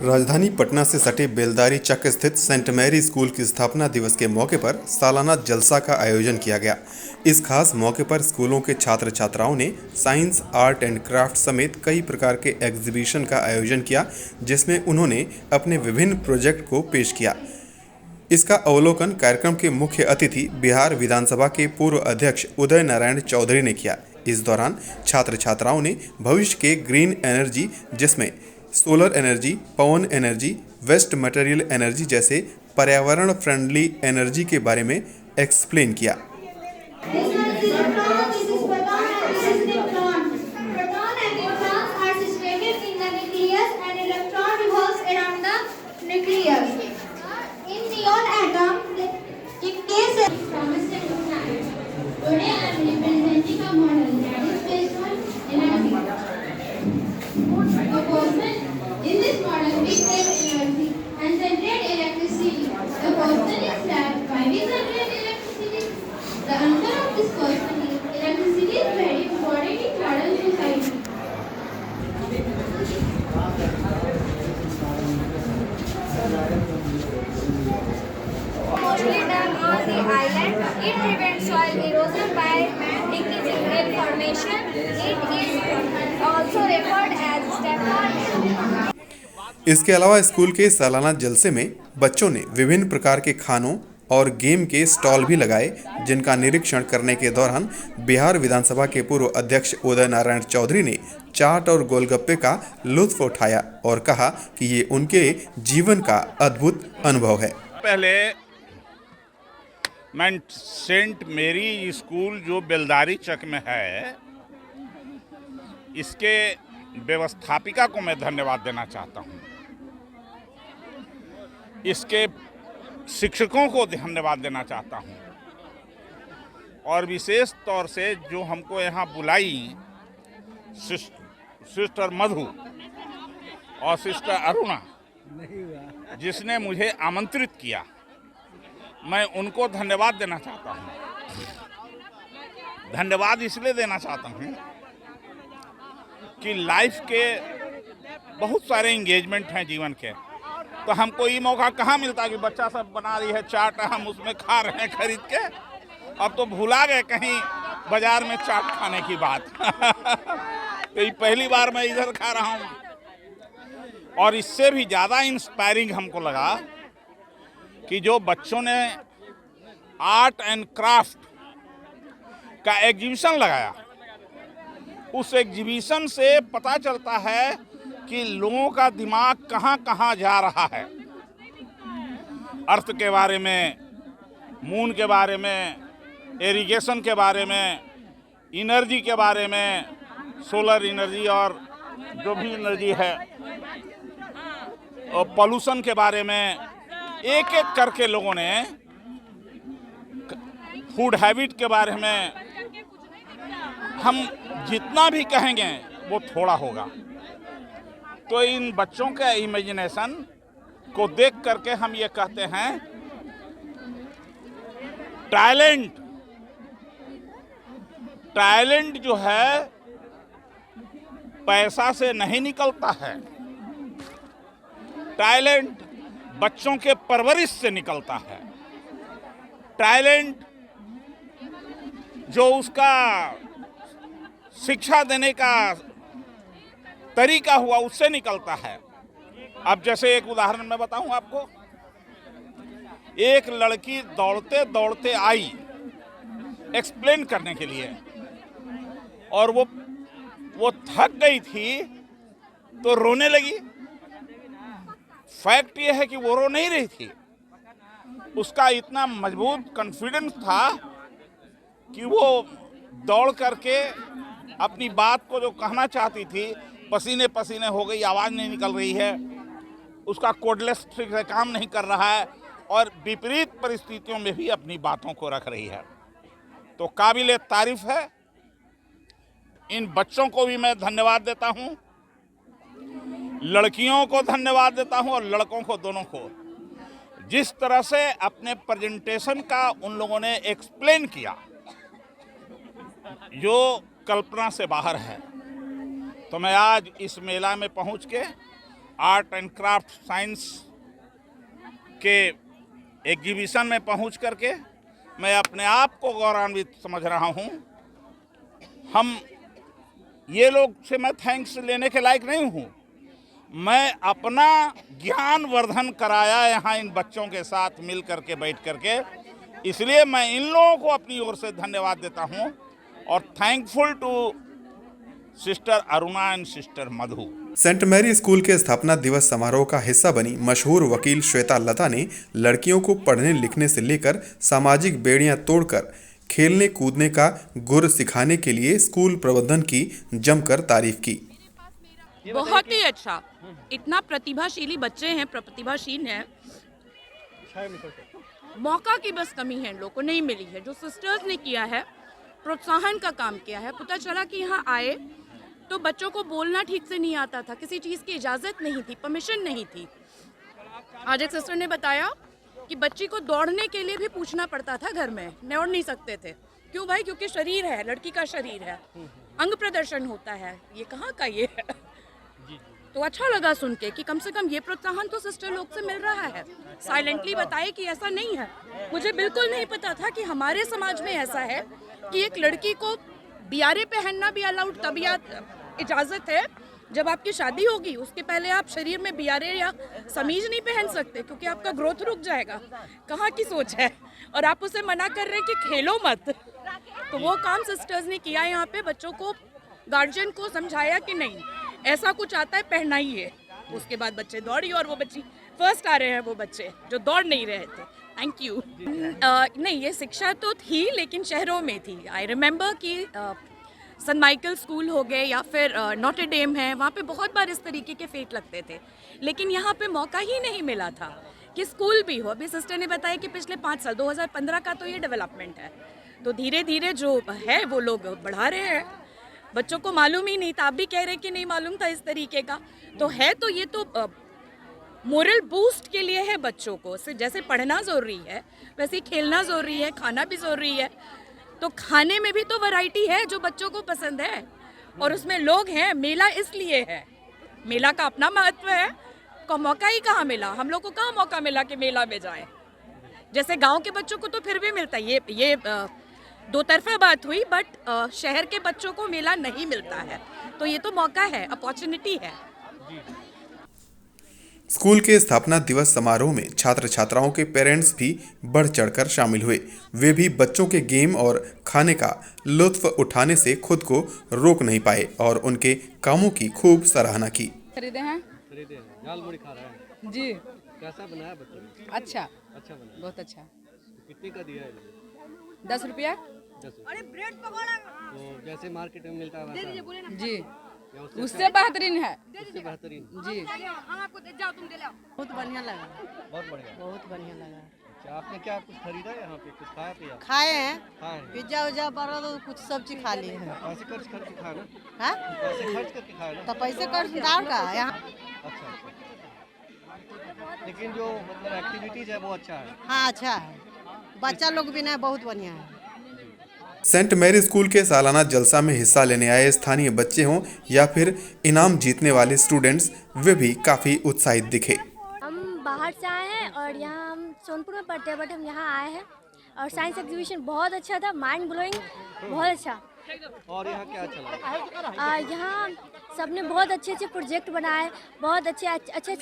राजधानी पटना से सटे बेलदारी चक स्थित सेंट मैरी स्कूल की स्थापना दिवस के मौके पर सालाना जलसा का आयोजन किया गया। इस खास मौके पर स्कूलों के छात्र छात्राओं ने साइंस, आर्ट एंड क्राफ्ट समेत कई प्रकार के एग्जीबिशन का आयोजन किया, जिसमें उन्होंने अपने विभिन्न प्रोजेक्ट को पेश किया। इसका अवलोकन कार्यक्रम के मुख्य अतिथि बिहार विधानसभा के पूर्व अध्यक्ष उदय नारायण चौधरी ने किया। इस दौरान छात्र छात्राओं ने भविष्य के ग्रीन एनर्जी, जिसमें सोलर एनर्जी, पवन एनर्जी, वेस्ट मटेरियल एनर्जी जैसे पर्यावरण फ्रेंडली एनर्जी के बारे में एक्सप्लेन किया। Mostly done on the island. It prevents soil erosion by decreasing rain formation. It is also referred as step. इसके अलावा स्कूल के सालाना जलसे में बच्चों ने विभिन्न प्रकार के खानों और गेम के स्टॉल भी लगाए, जिनका निरीक्षण करने के दौरान बिहार विधानसभा के पूर्व अध्यक्ष उदय नारायण चौधरी ने चाट और गोलगप्पे का लुत्फ उठाया और कहा कि ये उनके जीवन का अद्भुत अनुभव है। पहले मैं सेंट मेरी स्कूल जो बेलदारी चक में है, इसके व्यवस्थापिका को मैं धन्यवाद देना चाहता हूँ। इसके शिक्षकों को धन्यवाद देना चाहता हूँ और विशेष तौर से जो हमको यहाँ बुलाई सिस्टर मधु और सिस्टर अरुणा, जिसने मुझे आमंत्रित किया, मैं उनको धन्यवाद देना चाहता हूँ। धन्यवाद इसलिए देना चाहता हूँ कि लाइफ के बहुत सारे एंगेजमेंट हैं जीवन के, तो हमको ये मौका कहाँ मिलता कि बच्चा सब बना रही है चाट, हम उसमें खा रहे हैं खरीद के। अब तो भुला गए कहीं बाजार में चाट खाने की बात। तो ये पहली बार मैं इधर खा रहा हूँ। और इससे भी ज़्यादा इंस्पायरिंग हमको लगा कि जो बच्चों ने आर्ट एंड क्राफ्ट का एग्जीबिशन लगाया, उस एग्जीबिशन से पता चलता है कि लोगों का दिमाग कहाँ कहाँ जा रहा है। अर्थ के बारे में, मून के बारे में, इरिगेशन के बारे में, एनर्जी के बारे में, सोलर एनर्जी और जो भी एनर्जी है, और पॉल्यूशन के बारे में, एक एक करके लोगों ने, फूड हैबिट के बारे में, हम जितना भी कहेंगे वो थोड़ा होगा। तो इन बच्चों के इमेजिनेशन को देख करके हम ये कहते हैं, टैलेंट जो है पैसा से नहीं निकलता है। टैलेंट बच्चों के परवरिश से निकलता है। टैलेंट जो उसका शिक्षा देने का तरीका हुआ, उससे निकलता है। अब जैसे एक उदाहरण मैं बताऊं आपको, एक लड़की दौड़ते दौड़ते आई एक्सप्लेन करने के लिए, और वो थक गई थी तो रोने लगी। फैक्ट ये है कि वो रो नहीं रही थी, उसका इतना मजबूत कॉन्फिडेंस था कि वो दौड़ करके अपनी बात को जो कहना चाहती थी, पसीने पसीने हो गई, आवाज़ नहीं निकल रही है, उसका कोडलेस ठीक से काम नहीं कर रहा है, और विपरीत परिस्थितियों में भी अपनी बातों को रख रही है। तो काबिले तारीफ है। इन बच्चों को भी मैं धन्यवाद देता हूँ, लड़कियों को धन्यवाद देता हूँ और लड़कों को, दोनों को। जिस तरह से अपने प्रेजेंटेशन का उन लोगों ने एक्सप्लेन किया, जो कल्पना से बाहर है। तो मैं आज इस मेला में पहुंच के आर्ट एंड क्राफ्ट साइंस के एग्जीबिशन में पहुंच करके मैं अपने आप को गौरवान्वित समझ रहा हूं। हम ये लोग से मैं थैंक्स लेने के लायक नहीं हूं। मैं अपना ज्ञान वर्धन कराया यहाँ इन बच्चों के साथ मिल करके बैठ करके, इसलिए मैं इन लोगों को अपनी ओर से धन्यवाद देता हूं और thankful to sister Aruna and sister Madhu. Saint Mary school के स्थापना दिवस समारोह का हिस्सा बनी मशहूर वकील श्वेता लता ने लड़कियों को पढ़ने लिखने से लेकर सामाजिक बेड़ियां तोड़कर खेलने कूदने का गुर सिखाने के लिए स्कूल प्रबंधन की जमकर तारीफ की। बहुत ही अच्छा, इतना प्रतिभाशाली बच्चे हैं, प्रतिभाशील हैं। मौका की बस कमी है, इन लोगों को नहीं मिली है। जो सिस्टर्स ने किया है, प्रोत्साहन का काम किया है। पता चला कि यहाँ आए तो बच्चों को बोलना ठीक से नहीं आता था, किसी चीज़ की इजाज़त नहीं थी, परमिशन नहीं थी। आज एक सिस्टर ने बताया कि बच्ची को दौड़ने के लिए भी पूछना पड़ता था, घर में दौड़ नहीं सकते थे। क्यों भाई? क्योंकि शरीर है, लड़की का शरीर है, अंग प्रदर्शन होता है। ये कहाँ का ये है? तो अच्छा लगा सुन के कि कम से कम ये प्रोत्साहन तो सिस्टर लोग से मिल रहा है। साइलेंटली बताए कि ऐसा नहीं है। मुझे बिल्कुल नहीं पता था कि हमारे समाज में ऐसा है कि एक लड़की को बियारे पहनना भी अलाउड, तभी इजाज़त है जब आपकी शादी होगी। उसके पहले आप शरीर में बियारे या समीज नहीं पहन सकते, क्योंकि आपका ग्रोथ रुक जाएगा। कहाँ की सोच है? और आप उसे मना कर रहे हैं कि खेलो मत। तो वो काम सिस्टर्स ने किया यहाँ पे, बच्चों को, गार्जियन को समझाया कि नहीं, ऐसा कुछ आता है, पहनना ही है। उसके बाद बच्चे दौड़ी और वो बच्ची फर्स्ट आ रहे हैं, वो बच्चे जो दौड़ नहीं रहे थे। Thank you. नहीं, ये शिक्षा तो थी लेकिन शहरों में थी। आई रिमेम्बर कि सन माइकल स्कूल हो गए या फिर नॉटर डेम है, वहाँ पे बहुत बार इस तरीके के फेट लगते थे, लेकिन यहाँ पे मौका ही नहीं मिला था कि स्कूल भी हो। अभी सिस्टर ने बताया कि पिछले 5 साल 2015 का तो ये डेवलपमेंट है, तो धीरे धीरे जो है वो लोग बढ़ा रहे हैं। बच्चों को मालूम ही नहीं था, आप भी कह रहे हैं कि नहीं मालूम था इस तरीके का, तो है। तो ये तो मोरल बूस्ट के लिए है बच्चों को। जैसे पढ़ना ज़रूरी है, वैसे ही खेलना ज़रूरी है, खाना भी ज़रूरी है। तो खाने में भी तो वैरायटी है जो बच्चों को पसंद है, और उसमें लोग हैं। मेला इसलिए है, मेला का अपना महत्व है। को मौका ही कहाँ मिला, हम लोग को कहाँ मौका मिला कि मेला में जाए। जैसे गांव के बच्चों को तो फिर भी मिलता है, ये दो तरफा बात हुई, बट शहर के बच्चों को मेला नहीं मिलता है। तो ये तो मौका है, अपॉर्चुनिटी है। स्कूल के स्थापना दिवस समारोह में छात्र छात्राओं के पेरेंट्स भी बढ़ चढ़कर शामिल हुए। वे भी बच्चों के गेम और खाने का लुत्फ उठाने से खुद को रोक नहीं पाए और उनके कामों की खूब सराहना की। खरीदे हैं? खरीदे हैं। दाल मुड़ी खा रहा है जी। कैसा बनाया बच्चों ने? अच्छा बना। बहुत अच्छा। तो कितने का दिया है? 10 रुपया। 10 रुपया। तो जैसे मार्केट में मिलता है वैसा? जी, या उससे बेहतरीन है। उससे बेहतरीन? जी, बहुत बढ़िया लगा। बहुत बढ़िया। बहुत बढ़िया लगा। अच्छा, आपने क्या कुछ खरीदा यहाँ पे? कुछ खाया पिया? खाए हैं, खाए हैं। पिज्जा उज्जा बर्गर तो कुछ सब चीज खा लिए हैं। पैसे खर्च करके खाया ना? हाँ? पैसे खर्च करके खाया ना? तो पैसे कर्जदार का यहाँ। अच्छा। लेकिन जो मतलब एक्टिविटीज है वो अच्छा है। हाँ अच्छा है, बच्चा लोग भी ना बहुत बढ़िया है। सेंट मैरी स्कूल के सालाना जलसा में हिस्सा लेने आए स्थानीय बच्चे हों या फिर इनाम जीतने वाले स्टूडेंट्स, वे भी काफ़ी उत्साहित दिखे। हम बाहर से आए हैं और यहाँ हम सोनपुर में पढ़ते हैं, बट हम यहाँ आए हैं और साइंस एग्जीबिशन बहुत अच्छा था, माइंड ब्लोइंग, बहुत अच्छा। और यहाँ क्या चला? यहाँ सबने बहुत अच्छे अच्छे प्रोजेक्ट बनाए, बहुत अच्छे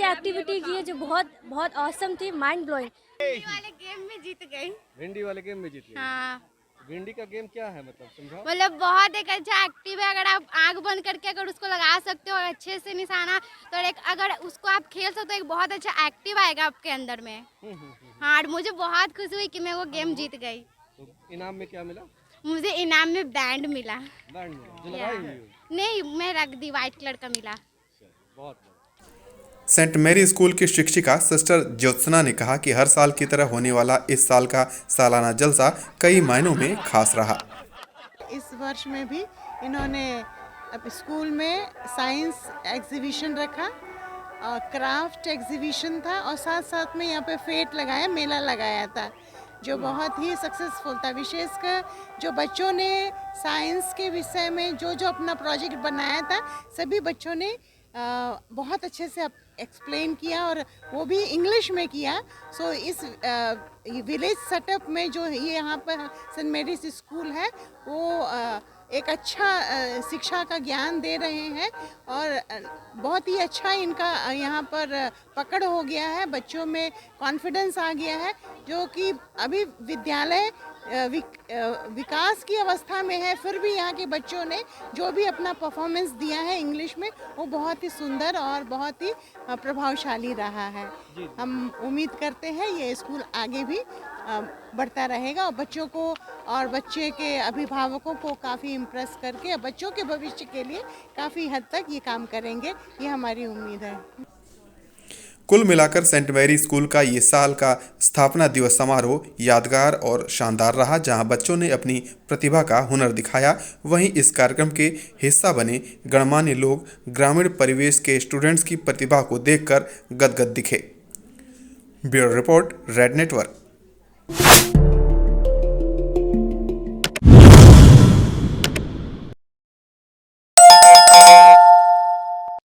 एक्टिविटी किए जो बहुत ऑसम थी, माइंड ब्लोइंग। भिंडी वाले गेम में जीत गए। हाँ, भिंडी का गेम क्या है, मतलब समझाओ। मतलब बहुत एक अच्छा एक्टिव है। अगर आप आंख बंद करके अगर उसको लगा सकते हो अच्छे से निशाना, तो एक अगर उसको आप खेल सकते हो, एक बहुत अच्छा एक्टिव आएगा आपके अंदर में। हाँ, और मुझे बहुत खुशी हुई कि मैं वो गेम जीत गई। तो इनाम में क्या मिला? मुझे इनाम में बैंड मिला। बैंड मिला जो लगाई हुई हो? नहीं, मैं रख दी, व्हाइट कलर का मिला। बहुत। सेंट मैरी स्कूल की शिक्षिका सिस्टर ज्योत्सना ने कहा कि हर साल की तरह होने वाला इस साल का सालाना जलसा कई मायनों में खास रहा। इस वर्ष में भी इन्होंने अब स्कूल में साइंस एग्जीबिशन रखा, क्राफ्ट एग्जीबिशन था, और साथ साथ में यहाँ पे फेट लगाया, मेला लगाया था, जो बहुत ही सक्सेसफुल था। विशेषकर जो बच्चों ने साइंस के विषय में जो अपना प्रोजेक्ट बनाया था, सभी बच्चों ने बहुत अच्छे से एक्सप्लेन किया और वो भी इंग्लिश में किया। सो इस विलेज सेटअप में जो ये यहाँ पर सेंट मैरीज स्कूल है वो एक अच्छा शिक्षा का ज्ञान दे रहे हैं और बहुत ही अच्छा इनका यहाँ पर पकड़ हो गया है, बच्चों में कॉन्फिडेंस आ गया है, जो कि अभी विद्यालय विकास की अवस्था में है, फिर भी यहाँ के बच्चों ने जो भी अपना परफॉर्मेंस दिया है इंग्लिश में वो बहुत ही सुंदर और बहुत ही प्रभावशाली रहा है। हम उम्मीद करते हैं ये स्कूल आगे भी बढ़ता रहेगा और बच्चों को और बच्चे के अभिभावकों को काफ़ी इम्प्रेस करके बच्चों के भविष्य के लिए काफ़ी हद तक ये काम करेंगे, ये हमारी उम्मीद है। कुल मिलाकर सेंट मैरी स्कूल का ये साल का स्थापना दिवस समारोह यादगार और शानदार रहा, जहां बच्चों ने अपनी प्रतिभा का हुनर दिखाया। वहीं इस कार्यक्रम के हिस्सा बने गणमान्य लोग ग्रामीण परिवेश के स्टूडेंट्स की प्रतिभा को देखकर गदगद दिखे। Bureau report, red network.